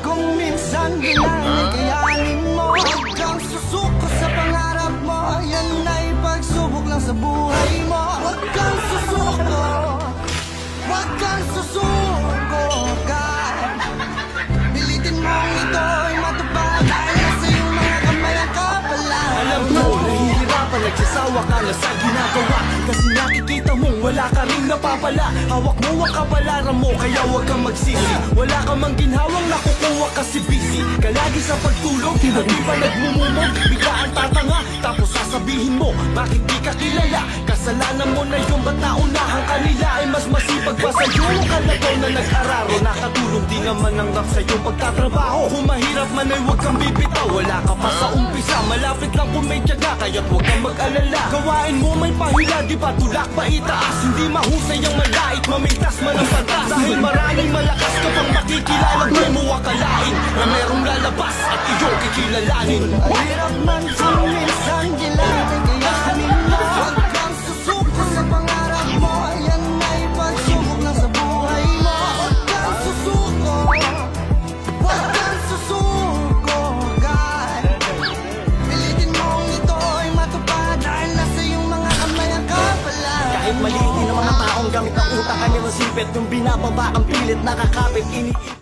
kung minsan yun ay kayanin mo. Huwag kang susuko sa pangarap mo, yan ay pagsubok lang sa buhay mo. Huwag kang susuko, huwag kang susuko, God. Pilitin mong ito'y matupad dahil nasa iyong mga kamay ang kapalan. Alam mo, nahihirapan, nagsasawa ka na sa ginagawa, kasi nakikita mong wala ka rin napapala. Hawak mo ang kapalaran mo, kaya huwag kang magsisi. Wala ka mang ginhawang nakukuha kasi busy ka lagi sa pagtulog, di ba nagmumumog? Biglaan tatanga, tapos sasabihin mo bakit di ka kilala. Kasalanan mo na yung ba't naunahan kanila ay mas masipag pa sa'yo. Ang kalagaw na nag-araro, nakatulong di naman ang rap sa iyong pagtatrabaho. Kung mahirap man ay huwag kang bibitaw, wala ka pa sa umpisa, malapit lang kung may tiyaga, kaya't huwag kang mag-alala. Gawain mo may pahila, di ba tulak pa itaas? Hindi mahusay ang malait, mamintas man ang patas. Dahil maraming malakas ka pang makikilala, di mo akalain na merong lalabas at iyong kikilalanin. Hirap man kung minsan kailangan kayanin mo. Huwag kang susuko sa pangarap mo, yan ay pagsubok lang sa buhay mo. Huwag kang susuko, huwag kang susuko, God. Pilitin mong ito'y matupad dahil nasa iyong mga kamay ang kapalan. Kahit maliit ng mga taong gamit ang utak, kanyang sipit, yung binababa ang pilit, nakakapit, iniipit.